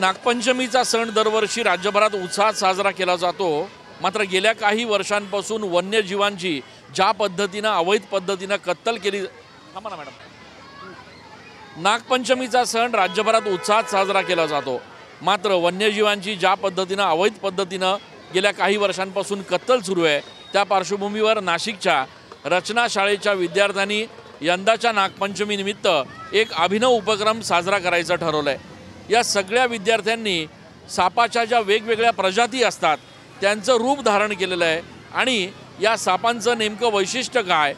नागपंचमीचा सण दरवर्षी राज्यभरात उत्साहात साजरा केला जातो। मात्र गेल्या काही वर्षांपासून वन्यजीवांची ज्या पद्धतीने अवैध पद्धतीने कत्तल केली नागपंचमीचा सण राज्यभरात उत्साहात साजरा केला जातो। मात्र वन्यजीवांची ज्या पद्धतीने अवैध पद्धतीने गेल्या काही वर्षांपासून कत्तल सुरू आहे, त्या पार्श्वभूमीवर नाशिकच्या रचना शाळेच्या विद्यार्थ्यांनी यंदाच्या नागपंचमी निमित्त एक अभिनव उपक्रम साजरा करायचा ठरवलाय। या सगळ्या विद्यार्थ्यांनी सापाच्या ज्या वेगवेगळ्या प्रजाती असतात त्यांचं रूप धारण केलेलं आहे आणि या सापांचं नेमकं वैशिष्ट्य काय,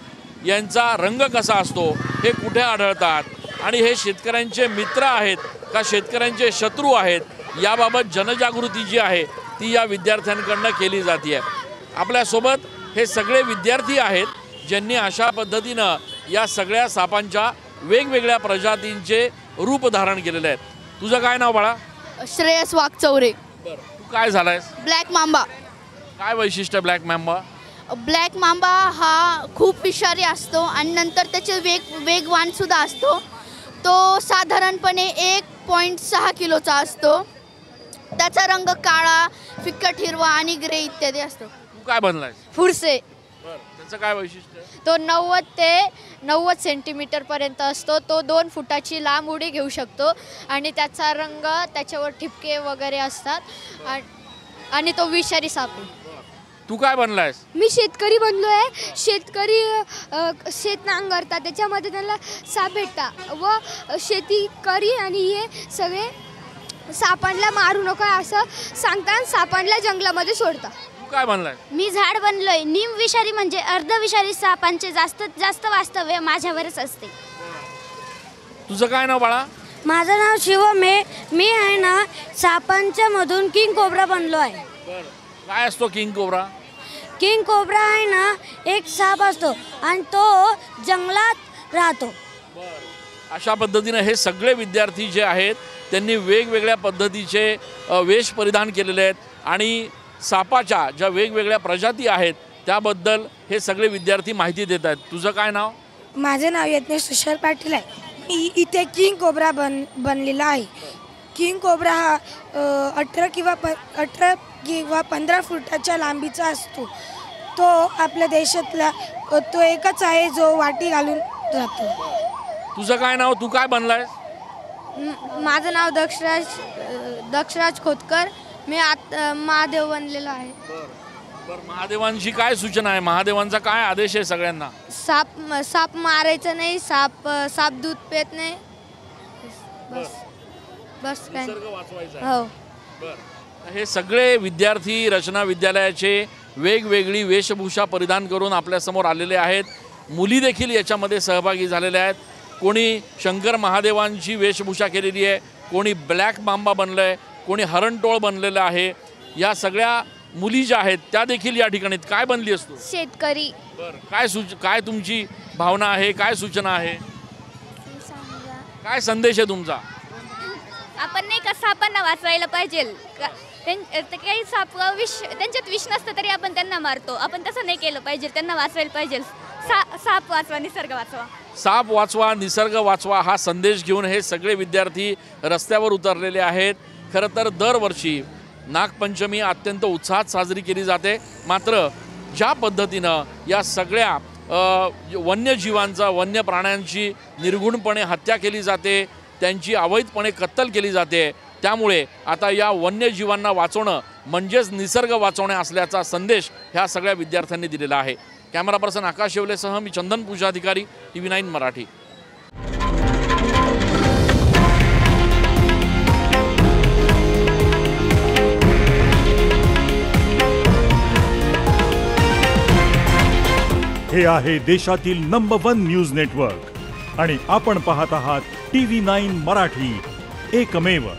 यांचा रंग कसा असतो, हे कुठे आढळतात आणि हे शेतकऱ्यांचे मित्र आहेत का शेतकऱ्यांचे शत्रू आहेत, याबाबत जनजागृती जी आहे ती या विद्यार्थ्यांकडून केली जाते। आपल्यासोबत हे सगळे विद्यार्थी आहेत ज्यांनी अशा पद्धतीनं या सगळ्या सापांच्या वेगवेगळ्या प्रजातींचे रूप धारण केलेले आहेत। तुझं काय नाव बाळा? श्रेयस वाघचौरे। बरं, तू काय झालायस? Black Mamba. काय वैशिष्ट्य ब्लॅक मांबा? ब्लॅक मांबा हा खूप विषारी असतो आणि नंतर त्याचे वेगवान सुद्धा असतो। तो साधारणपणे 1.6 किलोचा असतो। त्याचा रंग काळा, फिक्कट हिरवा आणि ग्रे इत्यादी असतो। तू काय बनलायस? फुरसे। बरं, त्याचं काय वैशिष्ट्य? तो 90 ते 90 सेंटीमीटर पर्यंत असतो। तो 2 फुटाची लांब उडी घेऊ शकतो आणि त्याचा रंग, त्याच्यावर ठिपके वगैरे असतात आणि तो विषारी साप आहे। तू काय बनलायस? मी शेतकरी बनलो आहे। शेतकरी शेत नांगरतात, त्याच्यामध्ये त्यांना साप भेटतात व शेतकरी आणि हे सगळे सापांना मारू नका असं सांगतात, सापांना जंगलामध्ये सोडतात। तू काय बनलाय? मी झाड बनलोय। निम विषारी म्हणजे अर्धविषारी सापांचे जास्तीत जास्त वास्तव्य माझ्यावरच असते। तुझं काय नाव बाळा? माझं नाव शिवम आहे। मी आहे ना सापांच्या मधून किंग कोब्रा बनलो आहे। बरं, काय असतो किंग कोब्रा? किंग कोब्रा आहे ना एक साप असतो आणि तो जंगलात राहतो। अशा पद्धतीने हे सगळे विद्यार्थी जे आहेत त्यांनी वेगवेगळ्या पद्धतीचे वेश परिधान केलेले आहेत आणि सापाच्या ज्या वेगवेगळ्या प्रजाती आहेत त्याबद्दल हे सगळे विद्यार्थी माहिती देत आहेत। तुझं काय नाव? माझं नाव यज्ञेश तुषार पाटील आहे। मी इथे किंग कोब्रा बनलेला आहे। किंग कोब्रा हा 18 किंवा 15 फुटाच्या लांबीचा असतो। तो आपल्या देशातला तो एकच आहे जो वाटी घालून राहतो। तुझं काय नाव? तू काय बनलायस? माझं नाव दक्षराज खोतकर। मी महादेव बनलेलो आहे। बरं, महादेवांची काय सूचना आहे? महादेवांचा काय आदेश आहे सगळ्यांना? साप मारायचं नाही, साप दूध पेत नाही, बस काय निसर्ग वाचवायचा आहे। हो। बरं, हे सगळे विद्यार्थी रचना विद्यालयाचे वेगवेगळी वेशभूषा परिधान करून आपल्यासमोर आलेले आहेत। मुली देखील याच्यामध्ये सहभागी झालेल्या आहेत। कोणी शंकर महादेवांची वेशभूषा केलेली आहे, कोणी ब्लॅक मांबा बनलं आहे, कोणी हरणटोळ बनलेलं आहे। या सगळ्या मुली ज्या आहेत त्या देखील या ठिकाणी काय बनली असतो? शेतकरी। बरं, काय तुमची भावना आहे, काय सूचना आहे, काय संदेश आहे तुमचा? आपण नाही का सापांना वाचवायला पाहिजे। काही साप त्यांच्यात विष नसतं तरी आपण त्यांना मारतो। आपण तसं नाही केलं पाहिजे, त्यांना वाचवायला पाहिजे। साप वाचवा, निसर्ग वाचवा। साप वाचवा, निसर्ग वाचवा हा संदेश घेऊन हे सगळे विद्यार्थी रस्त्यावर उतरलेले आहेत। खरं तर दरवर्षी नागपंचमी अत्यंत उत्साहात साजरी केली जाते। मात्र ज्या पद्धतीनं या सगळ्या वन्यजीवांचा, वन्य प्राण्यांची निर्गुणपणे हत्या केली जाते, त्यांची अवैधपणे कत्तल केली जाते, त्यामुळे आता या वन्यजीवांना वाचवणं म्हणजेच निसर्ग वाचवणे असल्याचा संदेश ह्या सगळ्या विद्यार्थ्यांनी दिलेला आहे। कॅमेरा पर्सन आकाश शेवलेसह मी चंदन पूजाधिकारी, TV9 मराठी। हे आहे देशातील नंबर 1 न्यूज नेटवर्क आणि आपण पाहत आहात TV9 मराठी, एकमेव।